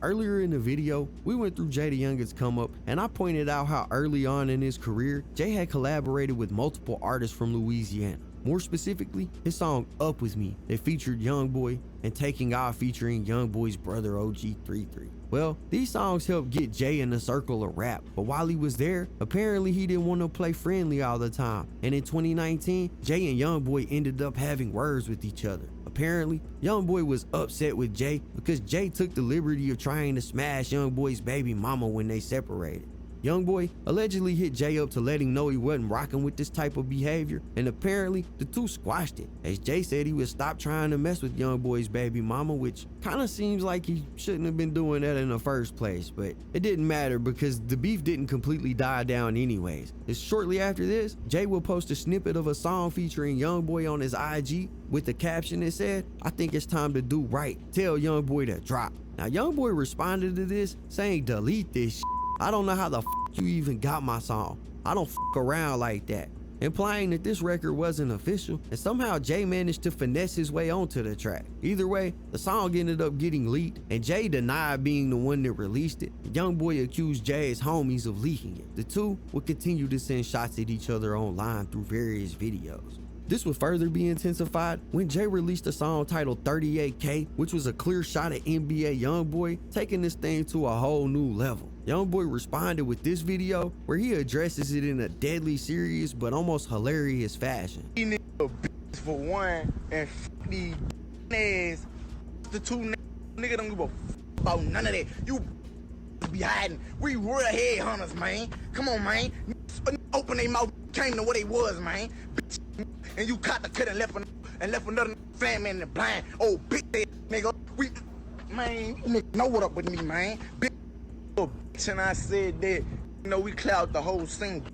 Earlier in the video, we went through Jaydayoungan's come up, and I pointed out how early on in his career, Jay had collaborated with multiple artists from Louisiana. More specifically, his song Up With Me that featured Youngboy and Taking Off featuring Youngboy's brother OG33. Well, these songs helped get Jay in the circle of rap, but while he was there, apparently he didn't want to play friendly all the time. And in 2019, Jay and Youngboy ended up having words with each other. Apparently, Youngboy was upset with Jay because Jay took the liberty of trying to smash Youngboy's baby mama when they separated. Youngboy allegedly hit Jay up to let him know he wasn't rocking with this type of behavior, and apparently the two squashed it, as Jay said he would stop trying to mess with Youngboy's baby mama, which kinda seems like he shouldn't have been doing that in the first place, but it didn't matter because the beef didn't completely die down anyways. As shortly after this, Jay will post a snippet of a song featuring Youngboy on his IG with the caption that said, "I think it's time to do right, tell Youngboy to drop." Now Youngboy responded to this saying, "Delete this shit. I don't know how the you even got my song. I don't around like that," implying that this record wasn't official, and somehow Jay managed to finesse his way onto the track. Either way, the song ended up getting leaked, and Jay denied being the one that released it. Youngboy accused Jay's homies of leaking it. The two would continue to send shots at each other online through various videos. This would further be intensified when Jay released a song titled 38K, which was a clear shot at NBA Youngboy, taking this thing to a whole new level. Youngboy responded with this video where he addresses it in a deadly serious but almost hilarious fashion. These niggas for one, and these ass, the two niggas don't give a about none of that. You be hiding. We real headhunters, man. Come on, man. Open their mouth, came to what they was, man. And you caught the cut and left another family in the blind. Oh, bitch ass nigga. We Man, you niggas know what up with me, man. Big bitch, and I said that, you know, we cloud the whole scene.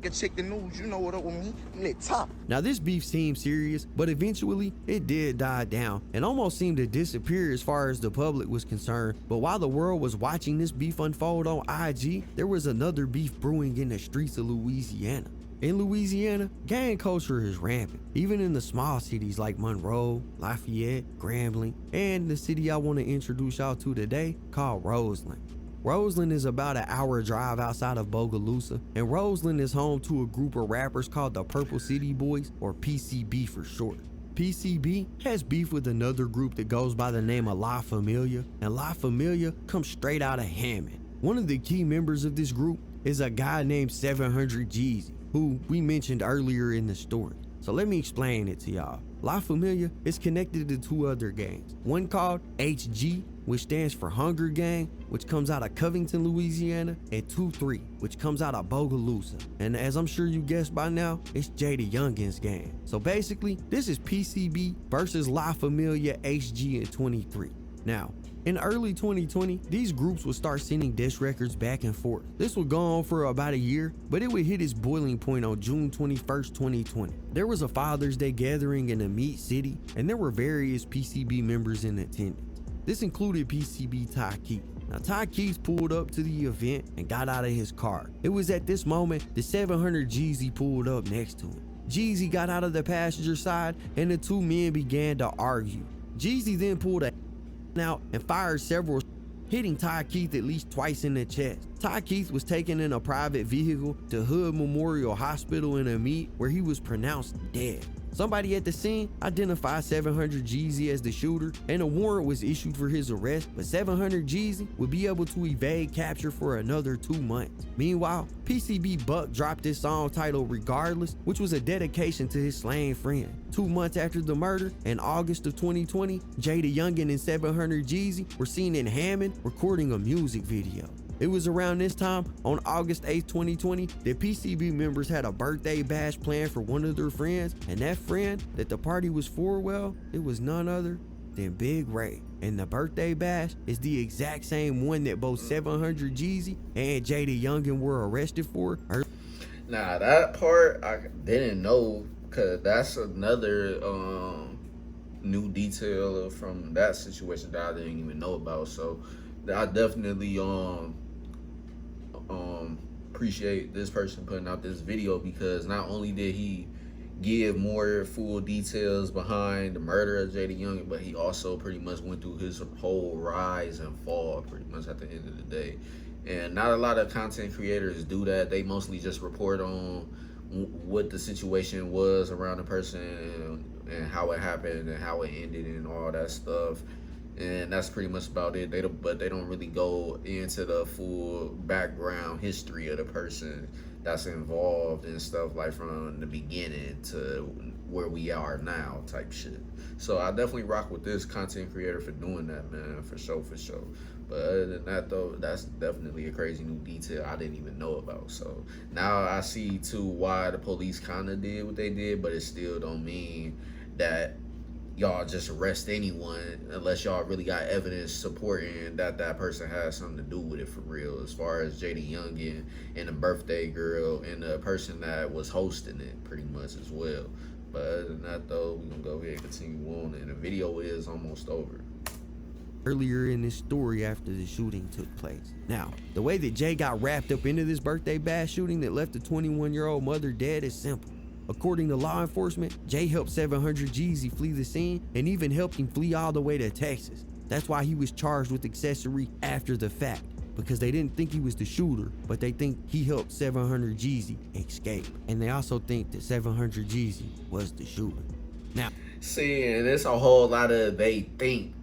Can check the news, you know what up with me. Lit top. Now this beef seemed serious, but eventually it did die down and almost seemed to disappear as far as the public was concerned. But while the world was watching this beef unfold on IG, there was another beef brewing in the streets of Louisiana. In Louisiana, gang culture is rampant, even in the small cities like Monroe, Lafayette, Grambling, and the city I want to introduce y'all to today called Roseland. Roseland is about an hour drive outside of Bogalusa, and Roseland is home to a group of rappers called the Purple City Boys, or PCB for short. PCB has beef with another group that goes by the name of La Familia, and La Familia comes straight out of Hammond. One of the key members of this group is a guy named 700 Jeezy, who we mentioned earlier in the story. So let me explain it to y'all. La Familia is connected to two other gangs. One called HG, which stands for Hunger Gang, which comes out of Covington, Louisiana, and 2-3, which comes out of Bogalusa. And as I'm sure you guessed by now, it's Jaydayoungan's gang. So basically, this is PCB versus La Familia, HG, and 23. Now, in early 2020, these groups would start sending diss records back and forth. This would go on for about a year, but it would hit its boiling point on June 21st, 2020. There was a Father's Day gathering in a meat city, and there were various PCB members in attendance. This included PCB Ty Keith. Now, Ty Keith pulled up to the event and got out of his car. It was at this moment that 700 Jeezy pulled up next to him. Jeezy got out of the passenger side, and the two men began to argue. Jeezy then pulled a out and fired several, hitting Ty Keith at least twice in the chest. Ty Keith was taken in a private vehicle to Hood Memorial Hospital in Amite, where he was pronounced dead. Somebody at the scene identified 700 Jeezy as the shooter, and a warrant was issued for his arrest, but 700 Jeezy would be able to evade capture for another 2 months. Meanwhile, PCB Buck dropped this song titled Regardless, which was a dedication to his slain friend. 2 months after the murder, in August of 2020, Jaydayoungan and 700 Jeezy were seen in Hammond recording a music video. It was around this time, on August 8th, 2020, that PCB members had a birthday bash planned for one of their friends, and that friend that the party was for, well, it was none other than Big Ray. And the birthday bash is the exact same one that both 700 Jeezy and Jaydayoungan were arrested for. Nah, that part I didn't know, because that's another new detail from that situation that I didn't even know about. So I definitely appreciate this person putting out this video, because not only did he give more full details behind the murder of Jaydayoungan, but he also pretty much went through his whole rise and fall pretty much at the end of the day. And not a lot of content creators do that. They mostly just report on what the situation was around the person and how it happened and how it ended and all that stuff. And that's pretty much about it. But they don't really go into the full background history of the person that's involved and stuff, like from the beginning to where we are now type shit. So I definitely rock with this content creator for doing that, man, for sure. But other than that, though, that's definitely a crazy new detail I didn't even know about. So now I see too why the police kind of did what they did, but it still don't mean that y'all just arrest anyone unless y'all really got evidence supporting that that person has something to do with it for real, as far as Jaydayoungan and the birthday girl and the person that was hosting it pretty much as well. But other than that, though, we're gonna go ahead and continue on, and the video is almost over. Earlier in this story after the shooting took place. Now, the way that Jay got wrapped up into this birthday bash shooting that left the 21-year-old mother dead is simple. According to law enforcement, Jay helped 700 Jeezy flee the scene and even helped him flee all the way to Texas. That's why he was charged with accessory after the fact, because they didn't think he was the shooter, but they think he helped 700 Jeezy escape. And they also think that 700 Jeezy was the shooter. Now, see, and it's a whole lot of they think.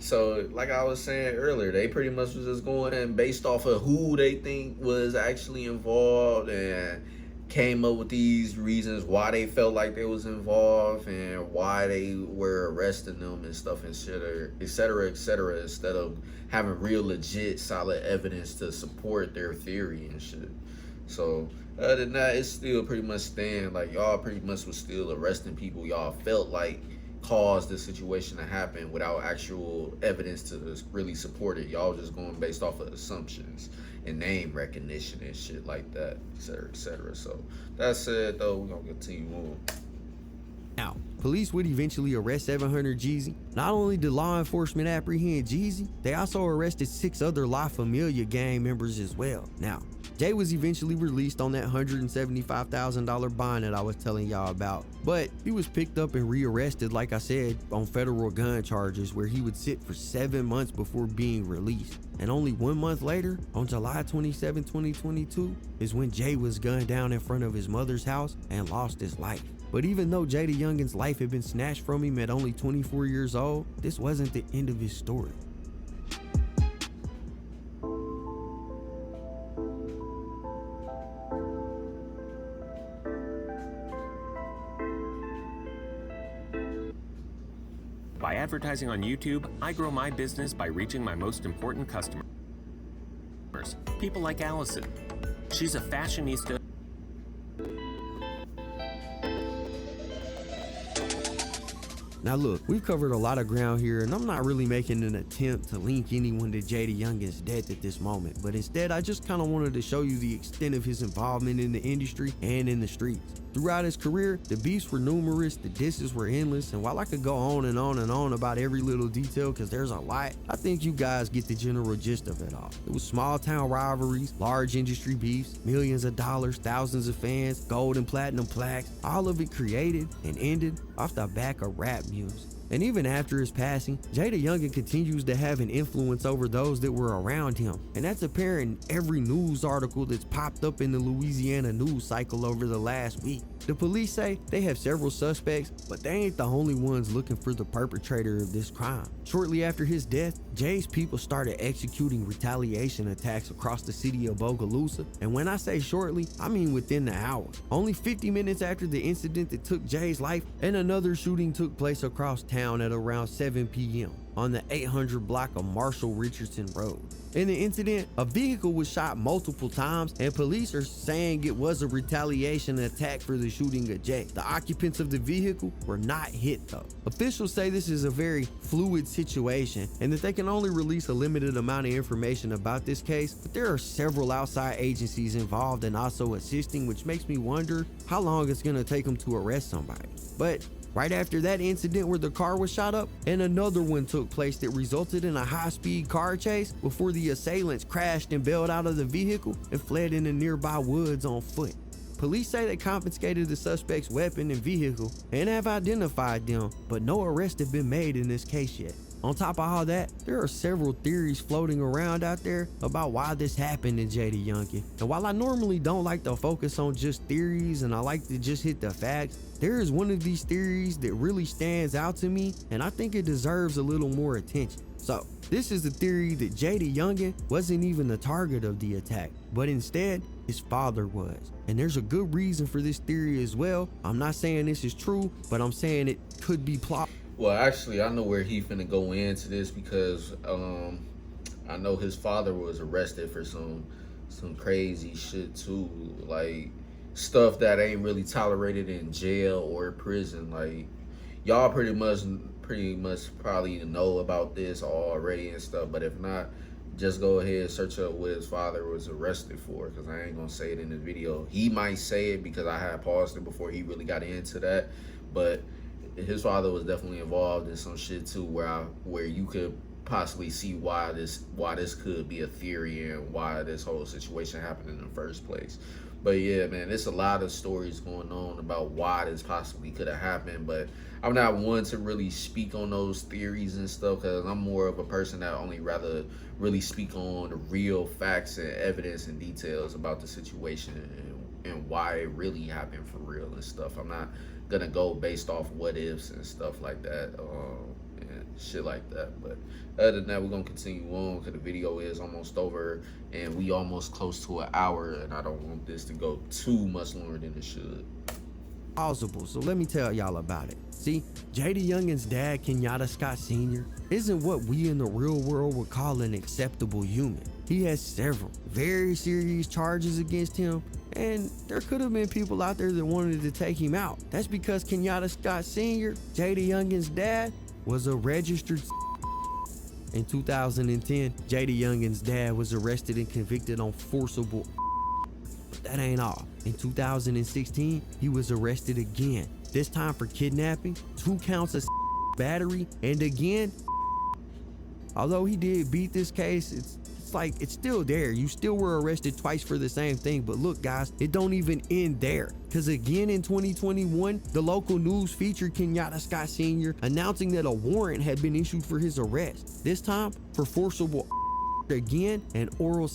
So like I was saying earlier, they pretty much was just going based off of who they think was actually involved and came up with these reasons why they felt like they was involved and why they were arresting them and stuff and shit, et cetera, instead of having real legit solid evidence to support their theory and shit. So other than that, it's still pretty much staying like y'all pretty much was still arresting people y'all felt like caused this situation to happen without actual evidence to really support it. Y'all just going based off of assumptions and name recognition and shit like that, et cetera, et cetera. So that said, though, we're gonna continue on. Now, police would eventually arrest 700 Jeezy. Not only did law enforcement apprehend Jeezy, they also arrested 6 other La Familia gang members as well. Now, Jay was eventually released on that $175,000 bond that I was telling y'all about, but he was picked up and rearrested, like I said, on federal gun charges where he would sit for 7 months before being released. And only 1 month later, on July 27, 2022, is when Jay was gunned down in front of his mother's house and lost his life. But even though Jaydayoungan's life had been snatched from him at only 24 years old, this wasn't the end of his story. By advertising on YouTube, I grow my business by reaching my most important customers. People like Allison. She's a fashionista. Now look, we've covered a lot of ground here, and I'm not really making an attempt to link anyone to Jaydayoungan's death at this moment, but instead I just kind of wanted to show you the extent of his involvement in the industry and in the streets. Throughout his career, the beefs were numerous, the disses were endless, and while I could go on and on and on about every little detail because there's a lot, I think you guys get the general gist of it all. It was small town rivalries, large industry beefs, millions of dollars, thousands of fans, gold and platinum plaques, all of it created and ended off the back of rap music. And even after his passing, Jaydayoungan continues to have an influence over those that were around him. And that's apparent in every news article that's popped up in the Louisiana news cycle over the last week. The police say they have several suspects, but they ain't the only ones looking for the perpetrator of this crime. Shortly after his death, Jay's people started executing retaliation attacks across the city of Bogalusa. And when I say shortly, I mean within the hour. Only 50 minutes after the incident that took Jay's life, and another shooting took place across town at around 7 p.m. on the 800 block of Marshall Richardson Road. In the incident, a vehicle was shot multiple times, and police are saying it was a retaliation attack for the shooting of Jay. The occupants of the vehicle were not hit though. Officials say this is a very fluid situation and that they can only release a limited amount of information about this case, but there are several outside agencies involved and also assisting, which makes me wonder how long it's gonna take them to arrest somebody. But right after that incident where the car was shot up, and another one took place that resulted in a high-speed car chase before the assailants crashed and bailed out of the vehicle and fled into nearby woods on foot. Police say they confiscated the suspect's weapon and vehicle and have identified them, but no arrests have been made in this case yet. On top of all that, there are several theories floating around out there about why this happened to Jaydayoungan. And while I normally don't like to focus on just theories and I like to just hit the facts, there is one of these theories that really stands out to me, and I think it deserves a little more attention. So, this is the theory that Jaydayoungan wasn't even the target of the attack, but instead, his father was. And there's a good reason for this theory as well. I'm not saying this is true, but I'm saying it could be plausible. Well, actually, I know where he finna go into this because I know his father was arrested for some crazy shit too, like stuff that ain't really tolerated in jail or prison. Like y'all pretty much probably know about this already and stuff, but if not, just go ahead and search up what his father was arrested for, because I ain't gonna say it in the video. He might say it because I had paused it before he really got into that, but his father was definitely involved in some shit too, where you could possibly see why this could be a theory and why this whole situation happened in the first place. But yeah, man, there's a lot of stories going on about why this possibly could have happened, but I'm not one to really speak on those theories and stuff, because I'm more of a person that only rather really speak on the real facts and evidence and details about the situation and why it really happened for real and stuff. I'm not gonna go based off what ifs and stuff like that and shit like that. But other than that, we're gonna continue on because the video is almost over and we almost close to an hour, and I don't want this to go too much longer than it should. Plausible, so let me tell y'all about it. See, Jaydayoungan's dad, Kenyatta Scott Sr., isn't what we in the real world would call an acceptable human. He has several very serious charges against him, and there could have been people out there that wanted to take him out. That's because Kenyatta Scott Sr., Jaydayoungan's dad, was a registered. In 2010, Jaydayoungan's dad was arrested and convicted on forcible. But that ain't all. In 2016, he was arrested again, this time for kidnapping, 2 counts of battery, and again. Although he did beat this case, it's still there. You still were arrested twice for the same thing. But look, guys, it don't even end there. Because again in 2021, the local news featured Kenyatta Scott Sr. announcing that a warrant had been issued for his arrest. This time for forcible again and oral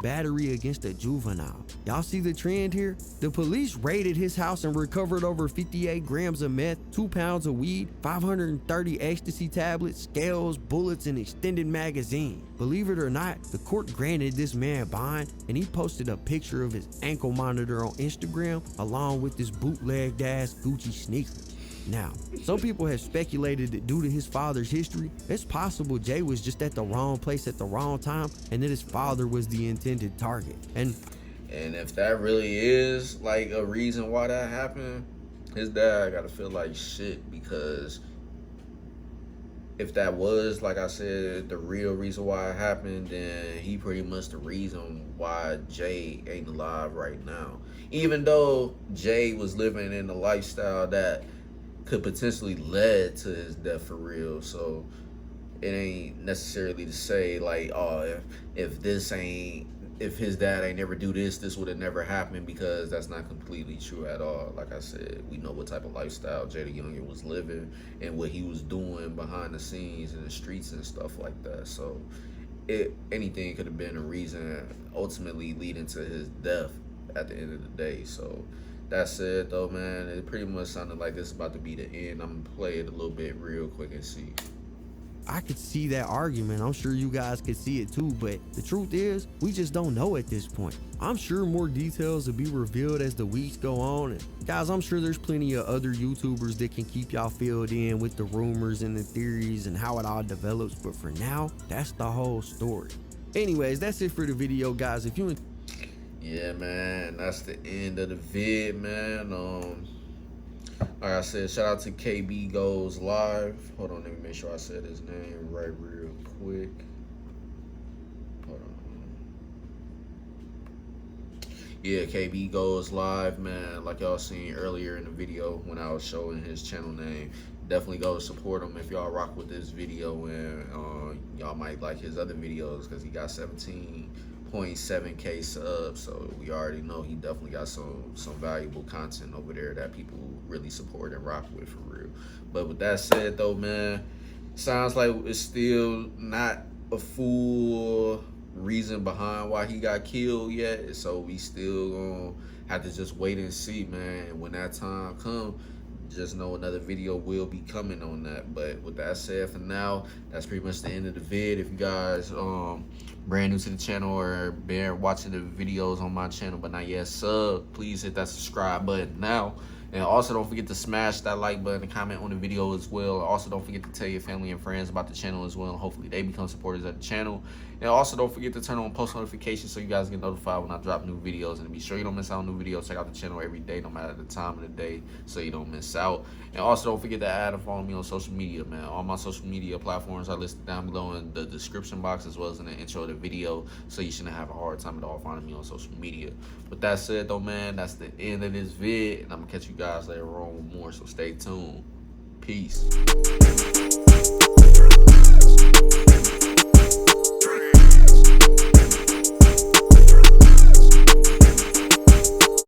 battery against a juvenile. Y'all see the trend here? The police raided his house and recovered over 58 grams of meth, 2 pounds of weed, 530 ecstasy tablets, scales, bullets, and extended magazine. Believe it or not, the court granted this man bond, and he posted a picture of his ankle monitor on Instagram along with his bootlegged ass Gucci sneakers. Now, some people have speculated that due to his father's history, it's possible Jay was just at the wrong place at the wrong time and that his father was the intended target. And if that really is like a reason why that happened, his dad gotta feel like shit, because if that was, like I said, the real reason why it happened, then he pretty much the reason why Jay ain't alive right now. Even though Jay was living in a lifestyle that could potentially led to his death for real, so it ain't necessarily to say like, oh, if his dad ain't never do this would have never happened, because that's not completely true at all. Like I said, we know what type of lifestyle Jaydayoungan was living and what he was doing behind the scenes in the streets and stuff like that. So anything could have been a reason ultimately leading to his death at the end of the day. So that said though, man, it pretty much sounded like this is about to be the end. I'm gonna play it a little bit real quick and see. I could see that argument. I'm sure you guys could see it too, but the truth is, we just don't know at this point. I'm sure more details will be revealed as the weeks go on. And guys, I'm sure there's plenty of other YouTubers that can keep y'all filled in with the rumors and the theories and how it all develops. But for now, that's the whole story. Anyways, that's it for the video, guys. If you Yeah, man, that's the end of the vid, man. Like I said, shout out to KB Goes Live. Hold on, let me make sure I said his name right real quick. Hold on. Yeah, KB Goes Live, man. Like y'all seen earlier in the video when I was showing his channel name. Definitely go support him if y'all rock with this video, and y'all might like his other videos because he got 17.7K subs, so we already know he definitely got some valuable content over there that people really support and rock with for real. But with that said though, man, sounds like it's still not a full reason behind why he got killed yet, so we still gonna have to just wait and see, man. And when that time comes, just know another video will be coming on that. But with that said, for now, that's pretty much the end of the vid. If you guys brand new to the channel or been watching the videos on my channel but not yet sub, please hit that subscribe button now. And also don't forget to smash that like button and comment on the video as well. Also don't forget to tell your family and friends about the channel as well, and hopefully they become supporters of the channel. And also don't forget to turn on post notifications so you guys get notified when I drop new videos. And be sure you don't miss out on new videos. Check out the channel every day, no matter the time of the day, so you don't miss out. And also don't forget to add and follow me on social media, man. All my social media platforms are listed down below in the description box as well as in the intro of the video, so you shouldn't have a hard time at all finding me on social media. With that said though, man, that's the end of this vid, and I'm gonna catch you guys later on with more, so stay tuned. Peace.